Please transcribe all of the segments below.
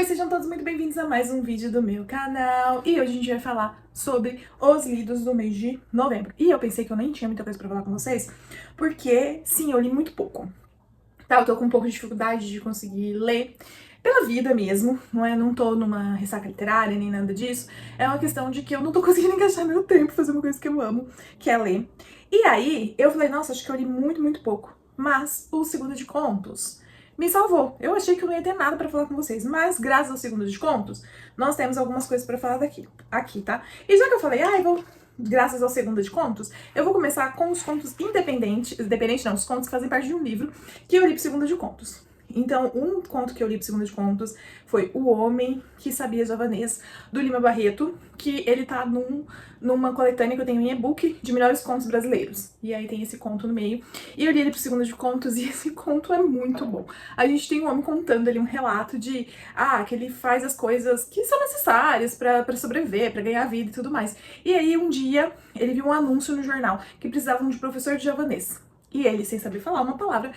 Oi, sejam todos muito bem-vindos a mais um vídeo do meu canal. E hoje a gente vai falar sobre os lidos do mês de novembro. E eu pensei que eu nem tinha muita coisa pra falar com vocês, porque, sim, eu li muito pouco. Tá, eu tô com um pouco de dificuldade de conseguir ler pela vida mesmo, não tô numa ressaca literária nem nada disso. É uma questão de que eu não tô conseguindo encaixar meu tempo fazer uma coisa que eu amo, que é ler. E aí, eu falei, nossa, acho que eu li muito pouco. Mas o Segunda de Contos me salvou. Eu achei que eu não ia ter nada pra falar com vocês, mas graças ao Segundo de Contos, nós temos algumas coisas pra falar aqui, tá? E já que eu falei, graças ao Segunda de Contos, eu vou começar com os contos independentes não, os contos que fazem parte de um livro que eu li pro Segunda de Contos. Então, um conto que eu li pro Segunda de Contos foi O Homem que Sabia Javanês, do Lima Barreto, que ele tá numa coletânea que eu tenho em e-book de melhores contos brasileiros. E aí tem esse conto no meio. E eu li ele pro Segunda de Contos e esse conto é muito bom. A gente tem um homem contando ali um relato de que ele faz as coisas que são necessárias pra sobreviver, pra ganhar vida e tudo mais. E aí um dia ele viu um anúncio no jornal que precisavam de professor de javanês. E ele, sem saber falar uma palavra,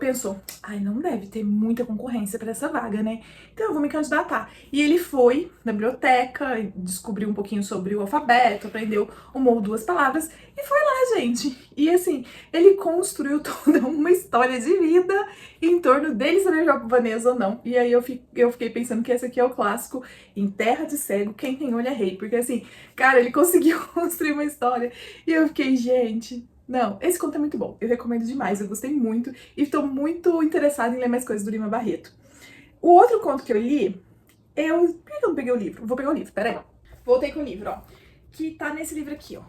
pensou, não deve ter muita concorrência pra essa vaga, né? Então eu vou me candidatar. E ele foi na biblioteca, descobriu um pouquinho sobre o alfabeto, aprendeu uma ou duas palavras e foi lá, gente. E assim, ele construiu toda uma história de vida em torno dele saber javanês ou não. E aí eu fiquei pensando que esse aqui é o clássico em terra de cego, quem tem olho é rei. Porque assim, cara, ele conseguiu construir uma história e eu fiquei, gente... Não, esse conto é muito bom, eu recomendo demais, eu gostei muito e estou muito interessada em ler mais coisas do Lima Barreto. O outro conto que eu li, por que eu não peguei o livro? Vou pegar o livro, peraí. Voltei com o livro, ó, que tá nesse livro aqui, ó,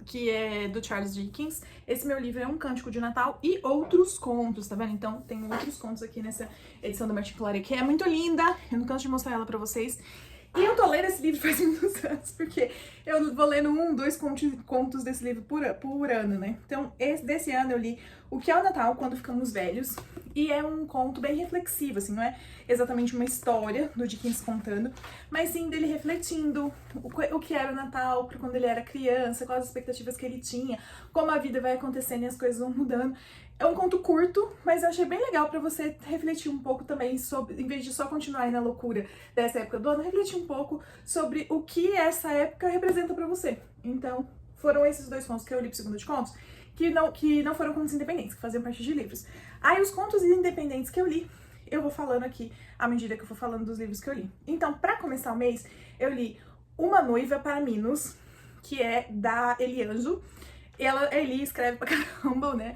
que é do Charles Dickens. Esse meu livro é Um Cântico de Natal e outros contos, tá vendo? Então tem outros contos aqui nessa edição da Martin Claret, que é muito linda, eu não canso de mostrar ela pra vocês. E eu tô lendo esse livro faz muitos anos, porque eu vou lendo dois contos desse livro por ano, né? Então, desse ano eu li O Que é o Natal Quando Ficamos Velhos, e é um conto bem reflexivo, assim, não é exatamente uma história do Dickens contando, mas sim dele refletindo o que era o Natal para quando ele era criança, quais as expectativas que ele tinha, como a vida vai acontecendo e as coisas vão mudando. É um conto curto, mas eu achei bem legal pra você refletir um pouco também sobre, em vez de só continuar aí na loucura dessa época do ano, refletir um pouco sobre o que essa época representa pra você. Então, foram esses dois contos que eu li pro Segundo de Contos, que não foram contos independentes, que faziam parte de livros. Aí os contos independentes que eu li, eu vou falando aqui à medida que eu for falando dos livros que eu li. Então, pra começar o mês, eu li Uma Noiva para Minos, que é da Elianjo. Eli escreve pra caramba, né?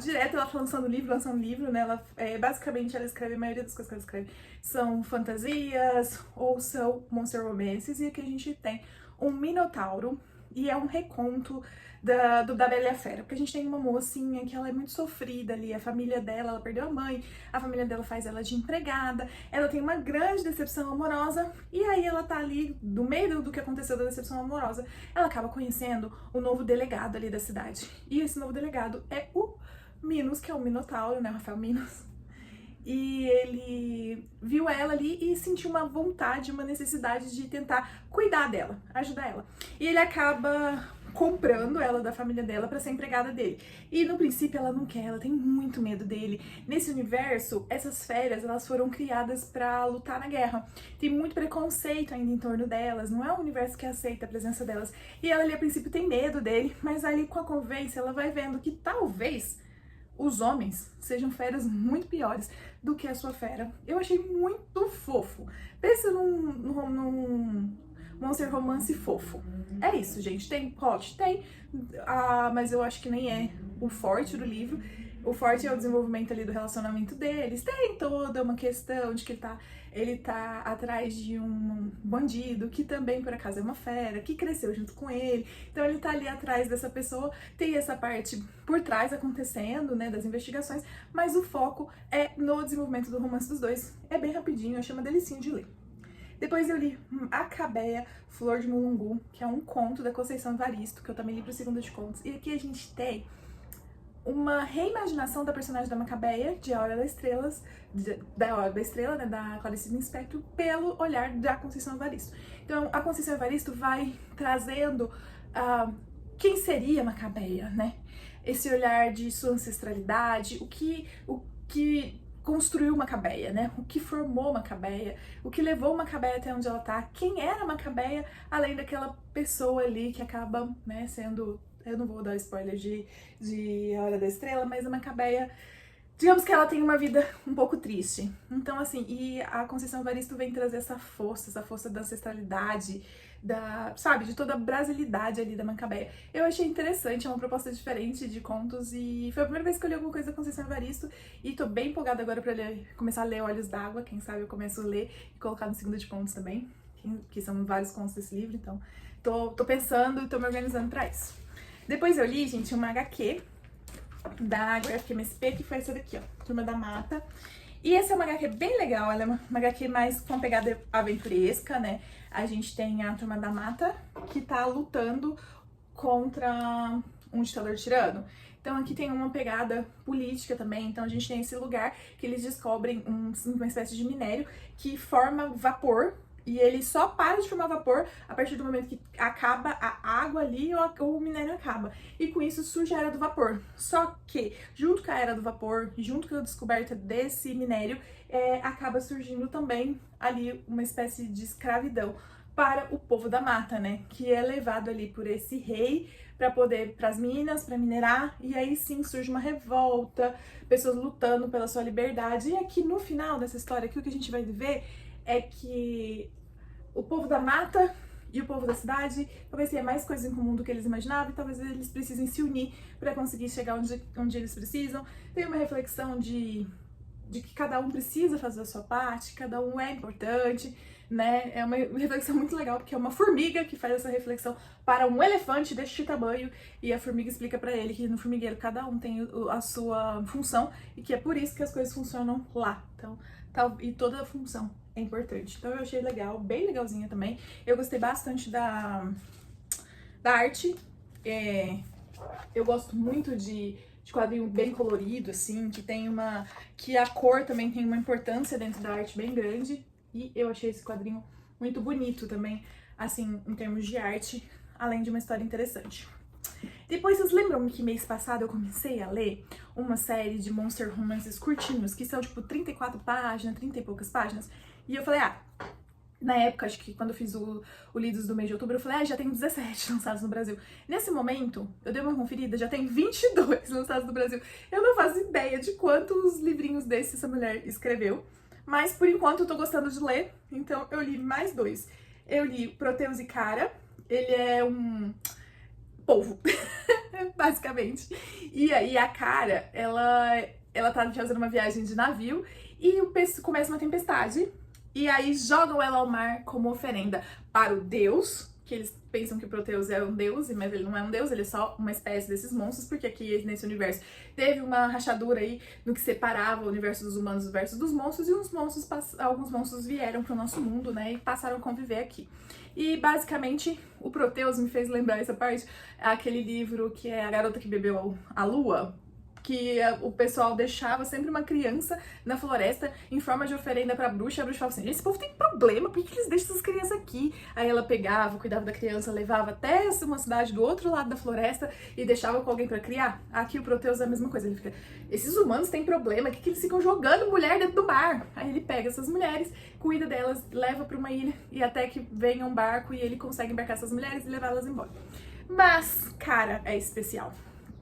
Direto ela lançando livro, né? Basicamente ela escreve, a maioria das coisas que ela escreve são fantasias ou são monster romances. E aqui a gente tem um Minotauro e é um reconto da Bela e a Fera. Porque a gente tem uma mocinha que ela é muito sofrida ali, a família dela, ela perdeu a mãe, a família dela faz ela de empregada, ela tem uma grande decepção amorosa e aí ela tá ali, no meio do que aconteceu da decepção amorosa, ela acaba conhecendo o novo delegado ali da cidade. E esse novo delegado é o Minos, que é o Minotauro, né, Rafael Minos. E ele viu ela ali e sentiu uma vontade, uma necessidade de tentar cuidar dela, ajudar ela. E ele acaba comprando ela da família dela pra ser empregada dele. E no princípio ela não quer, ela tem muito medo dele. Nesse universo, essas feras, elas foram criadas pra lutar na guerra. Tem muito preconceito ainda em torno delas, não é um universo que aceita a presença delas. E ela ali a princípio tem medo dele, mas ali com a convivência ela vai vendo que talvez os homens sejam feras muito piores do que a sua fera. Eu achei muito fofo. Pensa num monster romance fofo. É isso, gente. Tem plot? Tem. Mas eu acho que nem é o forte do livro. O forte é o desenvolvimento ali do relacionamento deles. Tem toda uma questão de que ele tá atrás de um bandido, que também por acaso é uma fera, que cresceu junto com ele. Então ele tá ali atrás dessa pessoa, tem essa parte por trás acontecendo, né, das investigações, mas o foco é no desenvolvimento do romance dos dois. É bem rapidinho, eu achei uma delicinha de ler. Depois eu li Macabeia, Flor de Mulungu, que é um conto da Conceição Evaristo, que eu também li pro Segundo de Contos. E aqui a gente tem uma reimaginação da personagem da Macabeia, de A Hora das Estrelas, da Hora da Estrela, né, da Clarice Lispector, pelo olhar da Conceição Evaristo. Então, a Conceição Evaristo vai trazendo quem seria Macabeia, né? Esse olhar de sua ancestralidade, o que construiu Macabeia, né? O que formou Macabeia, o que levou Macabeia até onde ela tá, quem era Macabeia, além daquela pessoa ali que acaba, né, sendo... Eu não vou dar spoiler de A Hora da Estrela, mas a Macabeia, digamos que ela tem uma vida um pouco triste. Então, assim, e a Conceição Evaristo vem trazer essa força da ancestralidade, sabe, de toda a brasilidade ali da Macabeia. Eu achei interessante, é uma proposta diferente de contos e foi a primeira vez que eu li alguma coisa da Conceição Evaristo e tô bem empolgada agora pra começar a ler Olhos d'Água, quem sabe eu começo a ler e colocar no Segunda de Contos também, que são vários contos desse livro, então tô pensando e tô me organizando pra isso. Depois eu li, gente, uma HQ da Graphic MSP, que foi essa daqui, ó, Turma da Mata. E essa é uma HQ bem legal, ela é uma HQ mais com pegada aventuresca, né? A gente tem a Turma da Mata, que tá lutando contra um ditador tirano. Então aqui tem uma pegada política também, então a gente tem esse lugar que eles descobrem uma espécie de minério que forma vapor, e ele só para de formar vapor a partir do momento que acaba a água ali ou o minério acaba. E com isso surge a Era do Vapor. Só que, junto com a Era do Vapor, junto com a descoberta desse minério, acaba surgindo também ali uma espécie de escravidão para o povo da mata, né? Que é levado ali por esse rei para as minas, para minerar, e aí sim surge uma revolta, pessoas lutando pela sua liberdade. E aqui no final dessa história, aqui o que a gente vai ver é que o povo da mata e o povo da cidade talvez tenha mais coisas em comum do que eles imaginavam, e talvez eles precisem se unir para conseguir chegar onde eles precisam. Tem uma reflexão de que cada um precisa fazer a sua parte, cada um é importante, né? É uma reflexão muito legal, porque é uma formiga que faz essa reflexão para um elefante deste tamanho, e a formiga explica para ele que no formigueiro cada um tem a sua função, e que é por isso que as coisas funcionam lá. Então, e toda a função é importante. Então eu achei legal, bem legalzinha também. Eu gostei bastante da arte. Eu gosto muito de quadrinho bem colorido, assim, que a cor também tem uma importância dentro da arte bem grande. E eu achei esse quadrinho muito bonito também, assim, em termos de arte, além de uma história interessante. Depois, vocês lembram que mês passado eu comecei a ler uma série de monster romances curtinhos, que são tipo 34 páginas, 30 e poucas páginas? E eu falei, na época, acho que quando eu fiz o Lidos do mês de outubro, eu falei, já tem 17 lançados no Brasil. Nesse momento, eu dei uma conferida, já tem 22 lançados no Brasil. Eu não faço ideia de quantos livrinhos desses essa mulher escreveu, mas por enquanto eu tô gostando de ler, então eu li mais 2. Eu li Proteus e Cara, ele é um polvo, basicamente. E aí a Cara, ela tá fazendo uma viagem de navio e começa uma tempestade. E aí jogam ela ao mar como oferenda para o deus, que eles pensam que o Proteus é um deus, mas ele não é um deus, ele é só uma espécie desses monstros, porque aqui nesse universo teve uma rachadura aí no que separava o universo dos humanos versus dos monstros, e alguns monstros vieram para o nosso mundo, né, e passaram a conviver aqui. E basicamente o Proteus me fez lembrar essa parte, aquele livro que é A Garota que Bebeu a Lua, que o pessoal deixava sempre uma criança na floresta em forma de oferenda pra bruxa, e a bruxa falava assim, esse povo tem problema, por que eles deixam essas crianças aqui? Aí ela pegava, cuidava da criança, levava até uma cidade do outro lado da floresta e deixava com alguém pra criar. Aqui o Proteus é a mesma coisa, ele fica, esses humanos têm problema, que eles ficam jogando mulher dentro do mar? Aí ele pega essas mulheres, cuida delas, leva pra uma ilha, e até que venha um barco e ele consegue embarcar essas mulheres e levá-las embora. Mas, Cara é especial.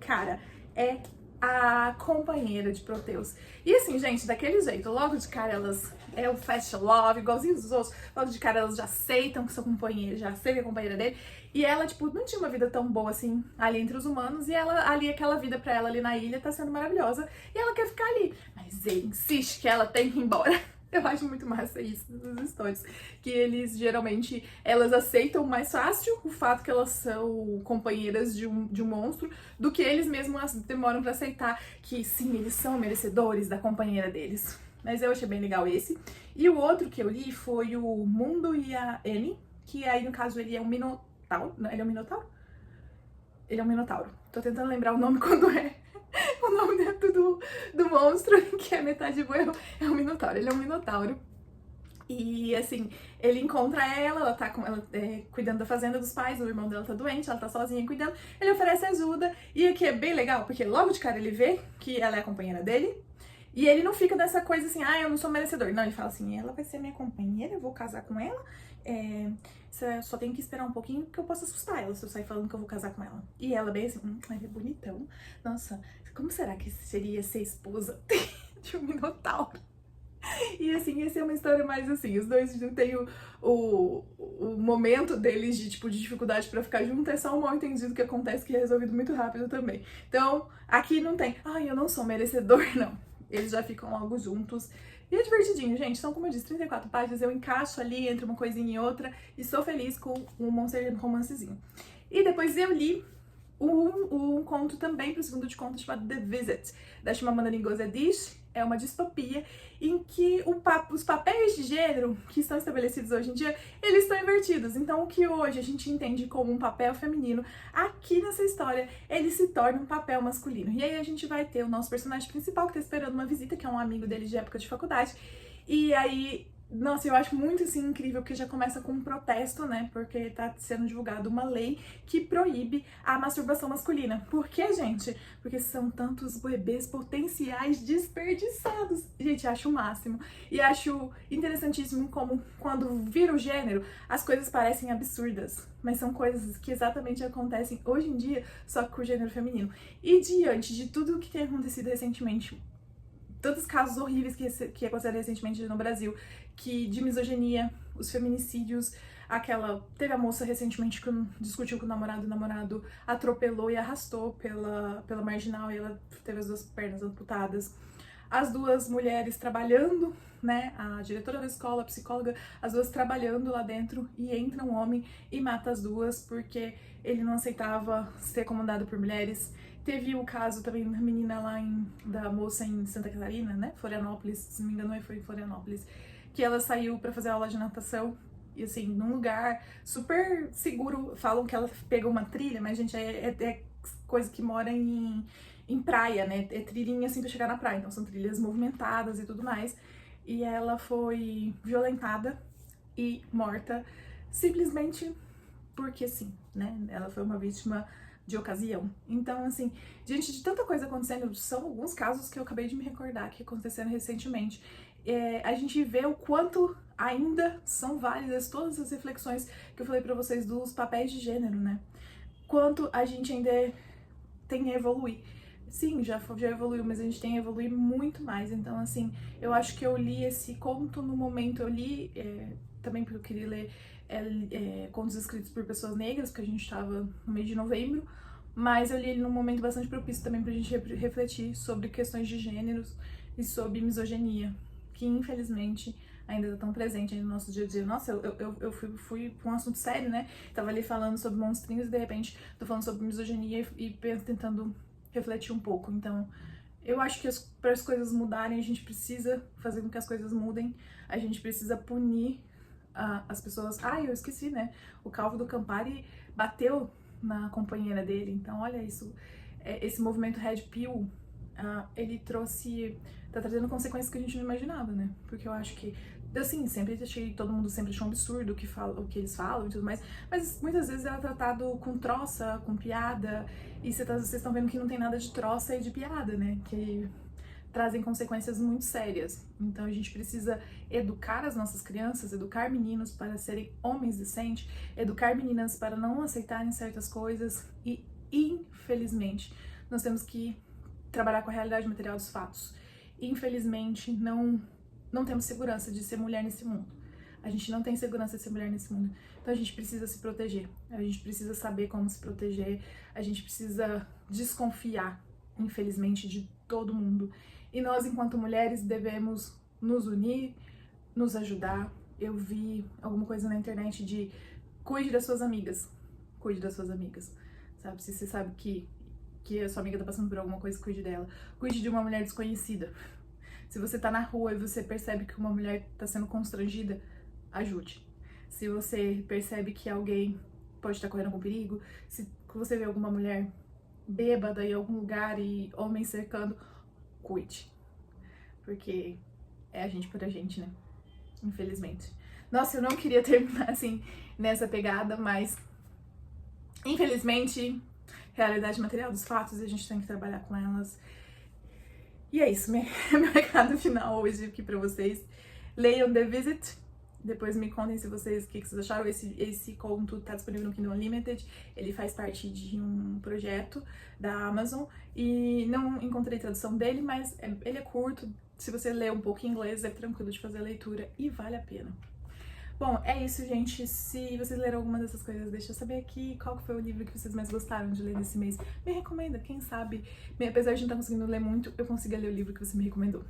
Cara é a companheira de Proteus. E assim, gente, daquele jeito, logo de cara elas é o fast love, igualzinho dos outros, logo de cara elas já aceitam que sua companheira, já aceita a companheira dele, e ela, tipo, não tinha uma vida tão boa assim ali entre os humanos, e ela, ali, aquela vida pra ela ali na ilha tá sendo maravilhosa, e ela quer ficar ali, mas ele insiste que ela tem que ir embora. Eu acho muito massa isso nas histórias, que eles geralmente, elas aceitam mais fácil o fato que elas são companheiras de um monstro, do que eles mesmos demoram pra aceitar que sim, eles são merecedores da companheira deles. Mas eu achei bem legal esse. E o outro que eu li foi o Mundo e a N, que aí no caso ele é um minotauro, ele é um minotauro? Ele é um minotauro. Tô tentando lembrar o nome quando é o nome dentro do monstro, que é metade boi, é um minotauro. Ele é um minotauro. E assim, ele encontra ela tá cuidando da fazenda dos pais, o irmão dela tá doente, ela tá sozinha cuidando, ele oferece ajuda, e aqui é bem legal, porque logo de cara ele vê que ela é a companheira dele, E ele não fica nessa coisa assim, ah, eu não sou merecedor. Não, ele fala assim, ela vai ser minha companheira, eu vou casar com ela, só tenho que esperar um pouquinho porque eu posso assustar ela se eu sair falando que eu vou casar com ela. E ela bem assim, ele é bonitão. Nossa, como será que seria ser esposa de um minotauro? E assim, essa é uma história mais assim, os dois têm o momento deles de tipo de dificuldade pra ficar junto, é só um mal entendido que acontece que é resolvido muito rápido também. Então, aqui não tem, ai, eu não sou merecedor, não. Eles já ficam logo juntos. E é divertidinho, gente. São, como eu disse, 34 páginas, eu encaixo ali entre uma coisinha e outra e sou feliz com um monster romancezinho. E depois eu li um conto também pro segundo de conto chamado The Visit, da Chimamanda Ngozi Adichie. É uma distopia em que os papéis de gênero que estão estabelecidos hoje em dia, eles estão invertidos. Então, o que hoje a gente entende como um papel feminino, aqui nessa história, ele se torna um papel masculino. E aí a gente vai ter o nosso personagem principal que tá esperando uma visita, que é um amigo dele de época de faculdade. E aí, nossa, eu acho muito, assim, incrível, porque já começa com um protesto, né? Porque tá sendo divulgada uma lei que proíbe a masturbação masculina. Por quê, gente? Porque são tantos bebês potenciais desperdiçados. Gente, acho o máximo. E acho interessantíssimo como, quando vira o gênero, as coisas parecem absurdas. Mas são coisas que exatamente acontecem hoje em dia, só que com o gênero feminino. E diante de tudo o que tem acontecido recentemente, tantos casos horríveis que aconteceram recentemente no Brasil, que de misoginia, os feminicídios, teve a moça recentemente que discutiu com o namorado atropelou e arrastou pela marginal e ela teve as 2 pernas amputadas. As 2 mulheres trabalhando, né, a diretora da escola, a psicóloga, as 2 trabalhando lá dentro e entra um homem e mata as 2 porque ele não aceitava ser comandado por mulheres. Teve o caso também da menina lá da moça em Santa Catarina, né? Florianópolis, se não me engano, foi em Florianópolis, que ela saiu pra fazer aula de natação e assim, num lugar super seguro. Falam que ela pegou uma trilha, mas gente, é coisa que mora em praia, né? É trilhinha assim pra chegar na praia, então são trilhas movimentadas e tudo mais. E ela foi violentada e morta simplesmente porque sim, né? Ela foi uma vítima de ocasião. Então, assim, diante de tanta coisa acontecendo, são alguns casos que eu acabei de me recordar que aconteceram recentemente. A gente vê o quanto ainda são válidas todas as reflexões que eu falei pra vocês dos papéis de gênero, né? Quanto a gente ainda tem a evoluir. Sim, já evoluiu, mas a gente tem a evoluir muito mais. Então, assim, eu acho que eu li esse conto no momento, eu li também porque eu queria ler contos escritos por pessoas negras, porque a gente estava no mês de novembro, mas eu li ele num momento bastante propício também pra gente refletir sobre questões de gêneros e sobre misoginia, que infelizmente ainda tá tão presente no nosso dia a dia. Nossa, eu fui pra um assunto sério, né? Tava ali falando sobre monstrinhos e de repente tô falando sobre misoginia e tentando refletir um pouco. Então, eu acho que para as coisas mudarem, a gente precisa fazer com que as coisas mudem, a gente precisa punir as pessoas. Ah, eu esqueci, né? O Calvo do Campari bateu na companheira dele. Então, olha isso. Esse movimento Red Pill, ele tá trazendo consequências que a gente não imaginava, né? Porque eu acho que, assim, todo mundo sempre achou um absurdo o que eles falam e tudo mais, mas muitas vezes é tratado com troça, com piada, e vocês estão vendo que não tem nada de troça e de piada, né? Que trazem consequências muito sérias. Então a gente precisa educar as nossas crianças, educar meninos para serem homens decentes, educar meninas para não aceitarem certas coisas e, infelizmente, nós temos que trabalhar com a realidade material dos fatos. Infelizmente, não temos segurança de ser mulher nesse mundo. A gente não tem segurança de ser mulher nesse mundo. Então a gente precisa se proteger. A gente precisa saber como se proteger. A gente precisa desconfiar, infelizmente, de todo mundo. E nós, enquanto mulheres, devemos nos unir, nos ajudar. Eu vi alguma coisa na internet de cuide das suas amigas. Cuide das suas amigas. Sabe? Se você sabe que a sua amiga tá passando por alguma coisa, cuide dela. Cuide de uma mulher desconhecida. Se você tá na rua e você percebe que uma mulher tá sendo constrangida, ajude. Se você percebe que alguém pode estar correndo algum perigo, se você vê alguma mulher bêbada em algum lugar e homens cercando, cuide. Porque é a gente por a gente, né? Infelizmente. Nossa, eu não queria terminar assim, nessa pegada, mas infelizmente, realidade material dos fatos, a gente tem que trabalhar com elas. E é isso, meu recado final hoje aqui pra vocês. Leiam The Visit, depois me contem se vocês, o que vocês acharam. Esse conto tá disponível no Kindle Unlimited, ele faz parte de um projeto da Amazon e não encontrei tradução dele, mas ele é curto, se você ler um pouco em inglês é tranquilo de fazer a leitura e vale a pena. Bom, é isso, gente. Se vocês leram alguma dessas coisas, deixa eu saber aqui qual que foi o livro que vocês mais gostaram de ler nesse mês. Me recomenda, quem sabe, apesar de não estar conseguindo ler muito, eu consiga ler o livro que você me recomendou.